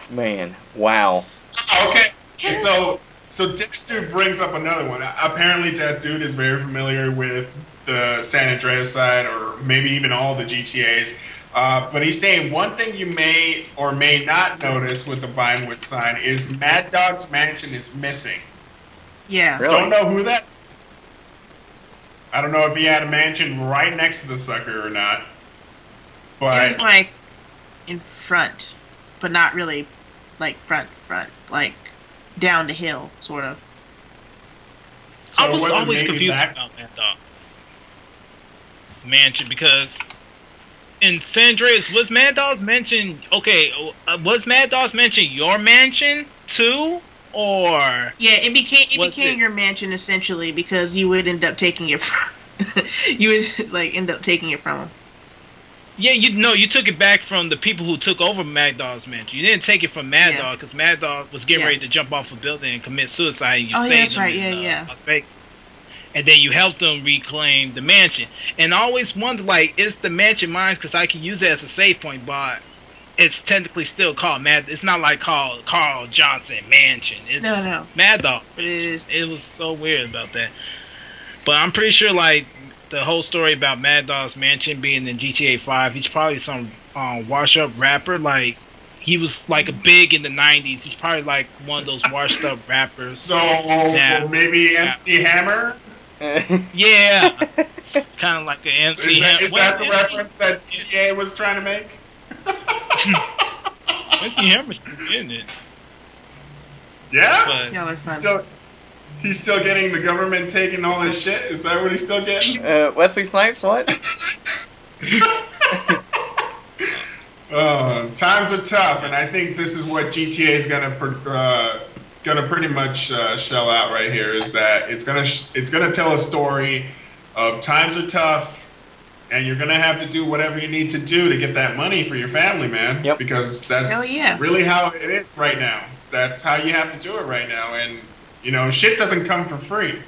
man, wow. Okay, so Death Dude brings up another one. Apparently, Death Dude is very familiar with the San Andreas side, or maybe even all the GTAs. But he's saying one thing you may or may not notice with the Vinewood sign is Mad Dog's mansion is missing. Yeah. Really? Don't know who that is. I don't know if he had a mansion right next to the sucker or not. It But was like in front, but not really like front, like down the hill, sort of. so I was wasn't always maybe confused that- about Mad Dog's mansion because in San Andreas was Mad Dog's mansion. Okay, was Mad Dog's mansion your mansion too, or Yeah, it became What's it? your mansion essentially because you would end up taking it from you would like end up taking it from him. yeah, you took it back from the people who took over Mad Dog's mansion. You didn't take it from Mad Yeah. Dog because Mad Dog was getting Yeah. ready to jump off a building and commit suicide. And you Oh, yeah, saved that's him right. in, Yeah. Las Vegas. And then you helped them reclaim the mansion. And I always wondered, like, is the mansion mine? Because I can use it as a save point, but it's technically still called Mad. It's not like called Carl Johnson Mansion. It's No. Mad Dog's. But it is. It was so weird about that. But I'm pretty sure, like, the whole story about Mad Dog's Mansion being in GTA 5, he's probably some wash-up rapper. Like, he was, like, a big in the 90s. He's probably, like, one of those washed-up rappers. So Yeah. maybe MC Hammer? Yeah. Kind of like an MC Is that the Well, reference that GTA was trying to make? MC Hammer's still in it. Yeah? But Y'all are fun. He's still getting the government taking all his shit? Is that what he's still getting? Wesley Snipes, what? Times are tough, and I think this is what GTA is gonna pretty much shell out right here. Is that it's gonna tell a story of times are tough, and you're gonna have to do whatever you need to do to get that money for your family, man. Yep. Because Hell that's yeah. really how it is right now. That's how you have to do it right now, and you know, shit doesn't come for free,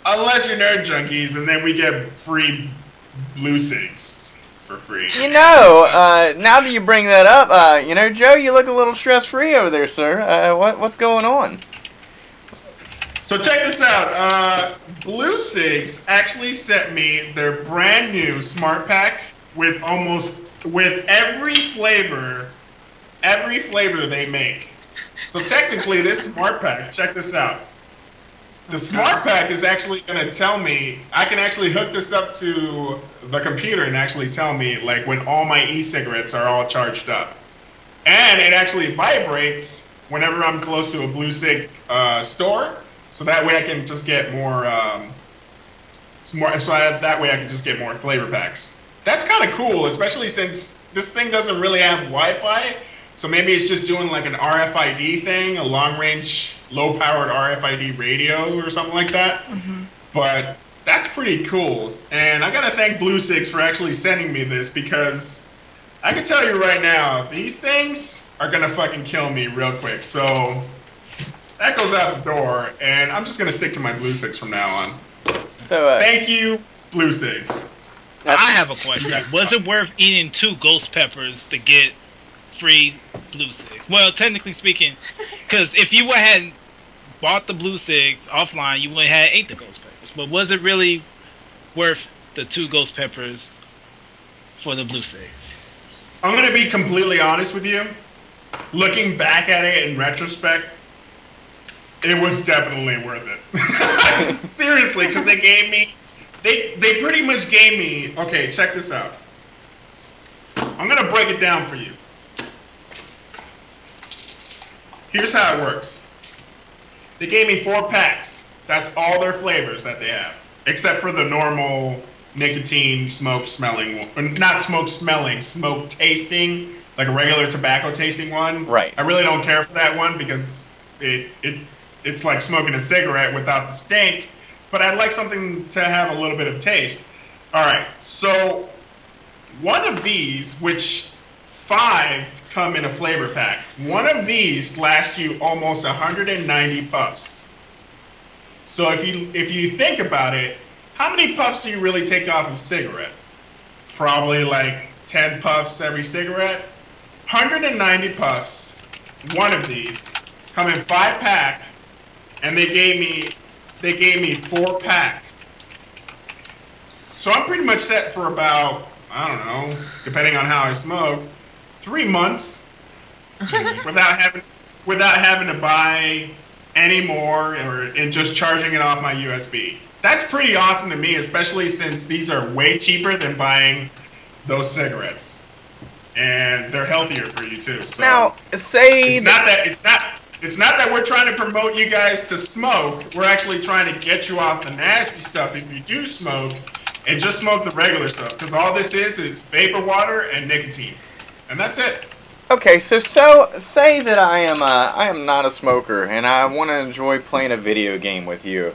unless you're nerd junkies, and then we get free blue cigs for free. You know, now that you bring that up, you know, Joe, you look a little stress-free over there, sir. What's going on? So check this out. Blue Cigs actually sent me their brand new smart pack with every flavor they make. So technically, this smart pack, check this out. The smart pack is actually going to tell me, I can actually hook this up to the computer and actually tell me like when all my e-cigarettes are all charged up. And it actually vibrates whenever I'm close to a Blue Cig store. So that way I can just get that way I can just get more flavor packs. That's kind of cool, especially since this thing doesn't really have Wi-Fi. So maybe it's just doing like an RFID thing, a long-range, low-powered RFID radio or something like that. Mm-hmm. But that's pretty cool. And I gotta thank Blue Cigs for actually sending me this because I can tell you right now, these things are gonna fucking kill me real quick. So that goes out the door, and I'm just gonna stick to my Blue Cigs from now on. So, Thank you, Blue Cigs. I have a question. Was it worth eating 2 ghost peppers to get free Blue Cigs? Well, technically speaking, because if you hadn't bought the Blue Cigs offline, you wouldn't have ate the ghost peppers. But was it really worth the 2 ghost peppers for the Blue Cigs? I'm gonna be completely honest with you. Looking back at it in retrospect, it was definitely worth it. Seriously, because they pretty much gave me, okay, check this out. I'm gonna break it down for you. Here's how it works. They gave me 4 packs. That's all their flavors that they have. Except for the normal nicotine, smoke smelling, not smoke smelling, smoke tasting, like a regular tobacco tasting one. Right. I really don't care for that one because it's like smoking a cigarette without the stink. but I'd like something to have a little bit of taste. All right, so one of these, which 5 come in a flavor pack, one of these lasts you almost 190 puffs. So if you think about it, how many puffs do you really take off of a cigarette? Probably like 10 puffs every cigarette. 190 puffs, one of these, come in 5-pack, and they gave me 4 packs. So I'm pretty much set for about, I don't know, depending on how I smoke, 3 months without having to buy any more and just charging it off my USB. That's pretty awesome to me, especially since these are way cheaper than buying those cigarettes, and they're healthier for you too. So Now, say it's not that we're trying to promote you guys to smoke. We're actually trying to get you off the nasty stuff if you do smoke, and just smoke the regular stuff. Because all this is vapor water and nicotine, and that's it. Okay, so say that I am not a smoker and I want to enjoy playing a video game with you,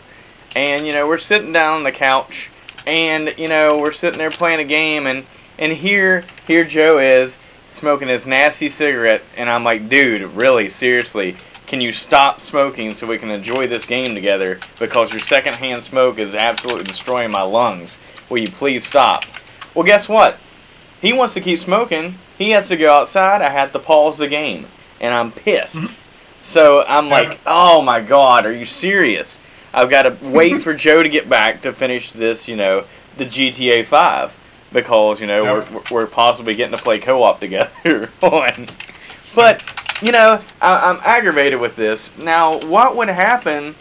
and we're sitting down on the couch, and we're sitting there playing a game, and here Joe is smoking his nasty cigarette, and I'm like, dude, really, seriously, can you stop smoking so we can enjoy this game together, because your secondhand smoke is absolutely destroying my lungs. Will you please stop? Well, guess what? He wants to keep smoking. He has to go outside. I have to pause the game, and I'm pissed. So I'm like, oh my God, are you serious? I've got to wait for Joe to get back to finish this, the GTA 5. Because, we're possibly getting to play co-op together on. But, I'm aggravated with this. Now, what would happen,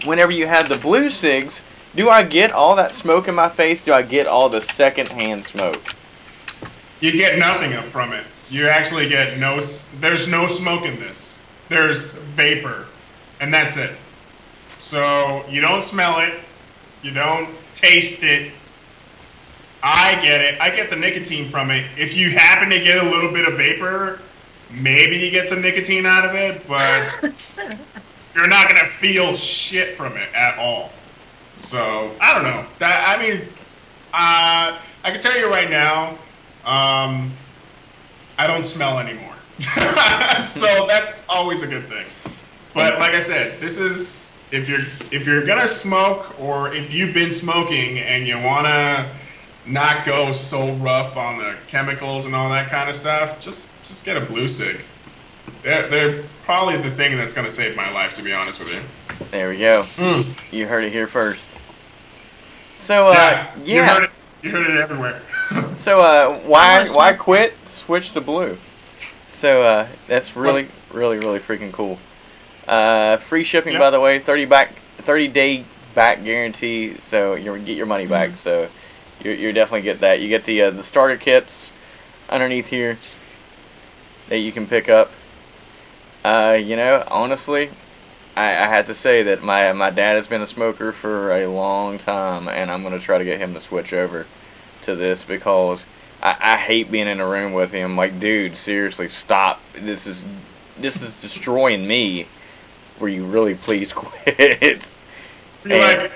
whenever you have the blue cigs? Do I get all that smoke in my face? Do I get all the second-hand smoke? You get nothing from it. You actually get there's no smoke in this. There's vapor, and that's it. So you don't smell it. You don't taste it. I get it. I get the nicotine from it. If you happen to get a little bit of vapor, maybe you get some nicotine out of it, but you're not going to feel shit from it at all. So, I don't know. I can tell you right now, I don't smell anymore. So that's always a good thing. But like I said, this is, if you're going to smoke, or if you've been smoking and you want to not go so rough on the chemicals and all that kind of stuff, just get a blue cig. They're probably the thing that's going to save my life, to be honest with you. There we go. You heard it here first. So, yeah. You heard it everywhere. So, why quit? Switch to blue. So, that's really freaking cool. Free shipping, by the way, 30-day back guarantee, so you get your money back. So, you definitely get that. You get the starter kits underneath here that you can pick up. Honestly, I had to say that my dad has been a smoker for a long time, and I'm going to try to get him to switch over to this, because I hate being in a room with him. Like, dude, seriously, stop. This is destroying me. Will you really please quit? Be like,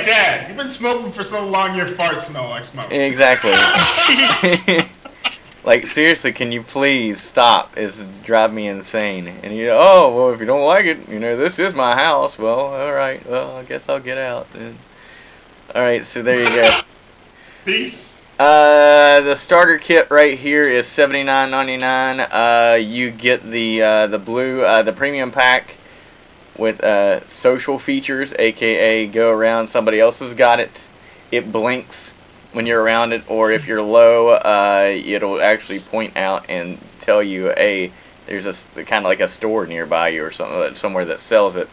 Dad, you've been smoking for so long, your farts smell like smoke. Exactly. Like, seriously, can you please stop? It's driving me insane. And oh, well, if you don't like it, this is my house. Well, alright, well, I guess I'll get out then. Alright, so there you go. Peace. The starter kit right here is $79.99. You get the blue, the premium pack with social features, aka go around somebody else has got it. It blinks when you're around it, or if you're low, it'll actually point out and tell you, hey, there's a kind of like a store nearby you or something, somewhere that sells it.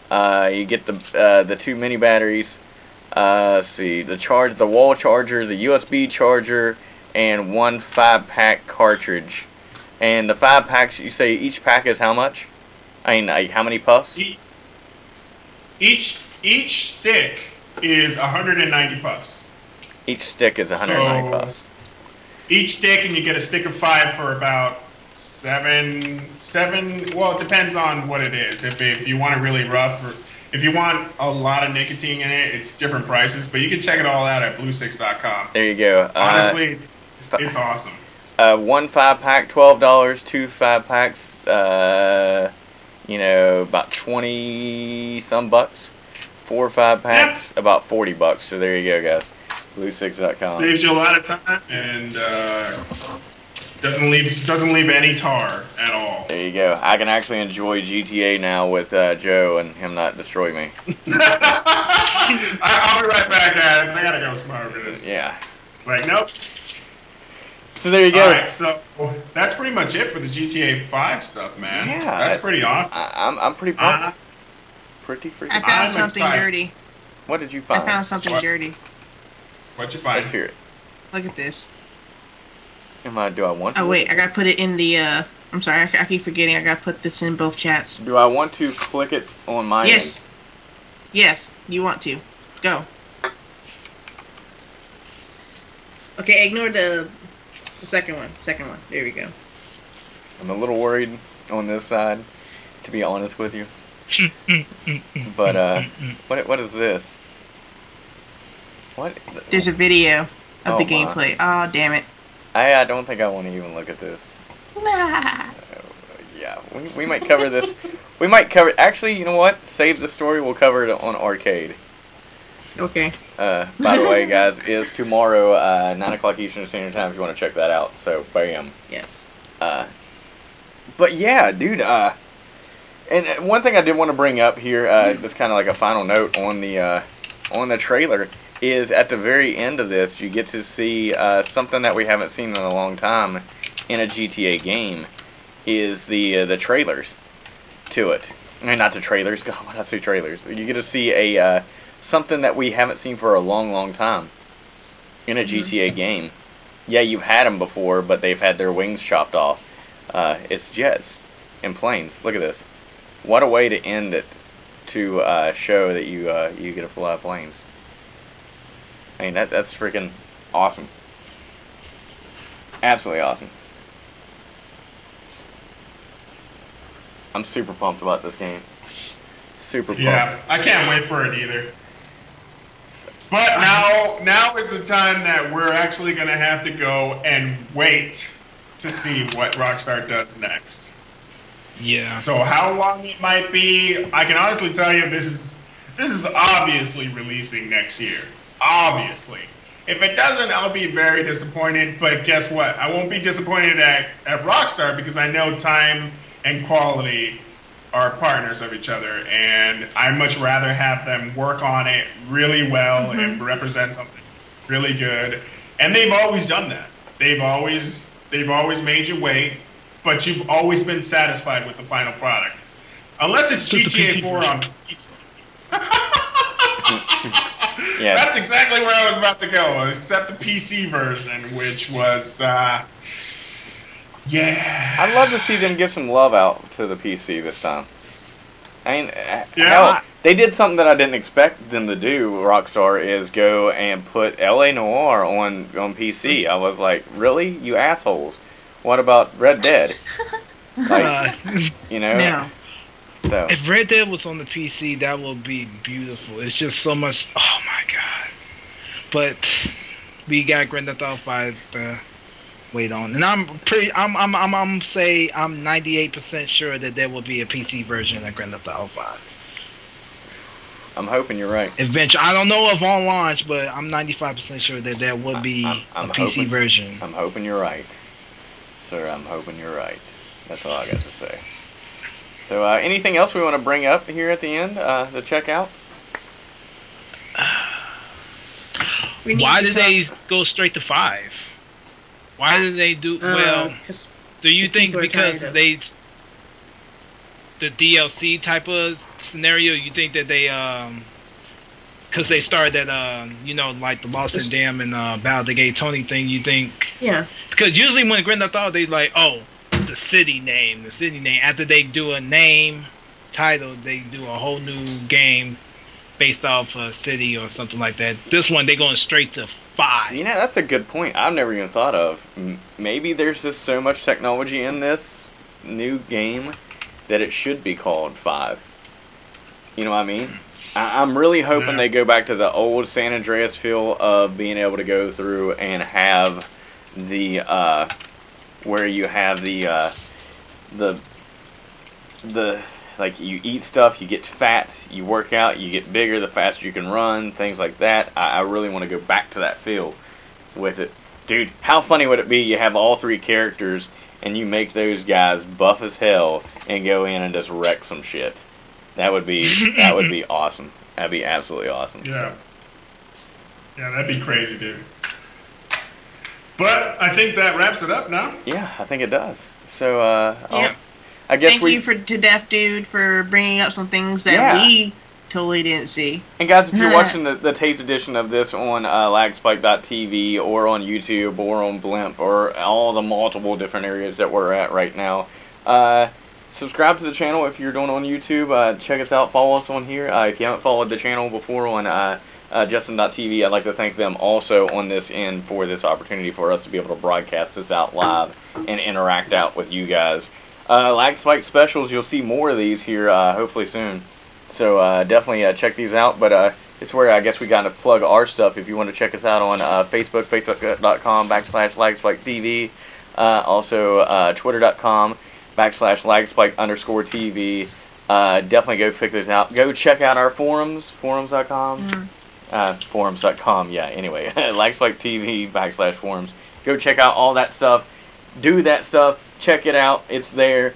You get the 2 mini batteries. Let's see, the wall charger, the USB charger, and 1 5-pack cartridge. And the 5 packs, you say each pack is how much? I mean, how many puffs? Each stick is 190 puffs. Each stick is 190 puffs. Each stick, and you get a stick of 5 for about 7. Well, it depends on what it is. If you want it really rough, If you want a lot of nicotine in it, it's different prices, but you can check it all out at bluesix.com. There you go. Honestly, it's awesome. 1 5-pack, $12. 2 5-packs, about 20 some bucks. 4 or 5 packs, about $40. So there you go, guys. Bluesix.com. Saves you a lot of time and doesn't leave any tar at all. There you go. I can actually enjoy GTA now with Joe and him not destroy me. I'll be right back, guys. I gotta go smoke this. Yeah. It's like, nope. So there you go. Alright, so that's pretty much it for the GTA 5 stuff, man. Yeah. That's pretty awesome. I'm pretty pumped. Pretty freaking I found something excited. dirty. What did you find? I found something dirty. What'd you find? Let's hear it. Look at this. Do I want to? Oh wait, I gotta put it in the. I'm sorry, I keep forgetting. I gotta put this in both chats. Do I want to click it on my Yes. end? Yes, you want to. Go. Okay, ignore the second one. Second one. There we go. I'm a little worried on this side, to be honest with you. But what is this? What? There's a video of the my. gameplay. Oh, damn it. I don't think I want to even look at this. Yeah, we might cover this. We might cover. Actually, you know what? Save the story. We'll cover it on Arcade. Okay. By the way, guys, is tomorrow 9 o'clock Eastern Standard Time if you want to check that out. So, bam. Yes. But yeah, dude. And one thing I did want to bring up here, just kind of like a final note on the trailer, is at the very end of this, you get to see something that we haven't seen in a long time in a GTA game, is the trailers to it. I mean, not the trailers. God, why did I say trailers? You get to see a something that we haven't seen for a long, long time in a GTA game. Yeah, you've had them before, but they've had their wings chopped off. It's jets and planes. Look at this. What a way to end it, to show that you get to fly planes. I mean, that's freaking awesome. Absolutely awesome. I'm super pumped about this game. Super pumped. Yeah, I can't wait for it either. But now is the time that we're actually going to have to go and wait to see what Rockstar does next. Yeah. So how long it might be, I can honestly tell you this is obviously releasing next year. Obviously. If it doesn't, I'll be very disappointed, but guess what? I won't be disappointed at Rockstar because I know time and quality are partners of each other, and I'd much rather have them work on it really well and represent something really good. And they've always done that. They've always made you wait, but you've always been satisfied with the final product. Unless it's GTA 4 on PC. Yeah. That's exactly where I was about to go, except the PC version, which was, yeah. I'd love to see them give some love out to the PC this time. I mean, Yeah. hell, they did something that I didn't expect them to do, Rockstar, is go and put LA Noire on PC. I was like, really? You assholes. What about Red Dead? Like, you know? No. So. If Red Dead was on the PC, that would be beautiful. It's just so much. Oh my god! But we got Grand Theft Auto 5 to wait on, and I'm 98% sure that there will be a PC version of Grand Theft Auto 5. I'm hoping you're right. Eventually, I don't know if on launch, but I'm 95% sure that there will be I'm a PC hoping, version. I'm hoping you're right, sir. I'm hoping you're right. That's all I got to say. So, anything else we want to bring up here at the end to check out? Why did they go straight to 5? Why did they do well? Do you think because the DLC type of scenario? You think that they because they started that like the Lost and Damned and Battle of the Gay Tony thing? You think? Yeah. Because usually when Grand Theft Auto, they like the city name. After they do a name title, they do a whole new game based off a city or something like that. This one, they're going straight to 5. You know, that's a good point. I've never even thought of. Maybe there's just so much technology in this new game that it should be called 5. You know what I mean? I'm really hoping Yeah. they go back to the old San Andreas feel of being able to go through and have the where you have the like you eat stuff, you get fat, you work out, you get bigger the faster you can run, things like that. I really want to go back to that feel with it. Dude, how funny would it be you have all three characters and you make those guys buff as hell and go in and just wreck some shit? That would be awesome. That'd be absolutely awesome. Yeah. Yeah, that'd be crazy, dude. But I think that wraps it up now. Yeah, I think it does. So, Yep. I guess Thank you to Deaf Dude for bringing up some things that Yeah. we totally didn't see. And guys, if you're watching the taped edition of this on lagspike.tv or on YouTube or on Blimp or all the multiple different areas that we're at right now, subscribe to the channel if you're doing it on YouTube. Check us out. Follow us on here. If you haven't followed the channel before on Justin.tv, I'd like to thank them also on this end for this opportunity for us to be able to broadcast this out live and interact out with you guys. Lagspike specials, you'll see more of these here hopefully soon. So definitely check these out. But it's where I guess we got to plug our stuff. If you want to check us out on Facebook, facebook.com/lagspiketv. Also twitter.com/lagspike_TV. Definitely go pick those out. Go check out our forums, forums.com. Forums.com, yeah, anyway. lagspiketv /forums. Go check out all that stuff. Do that stuff. Check it out. It's there.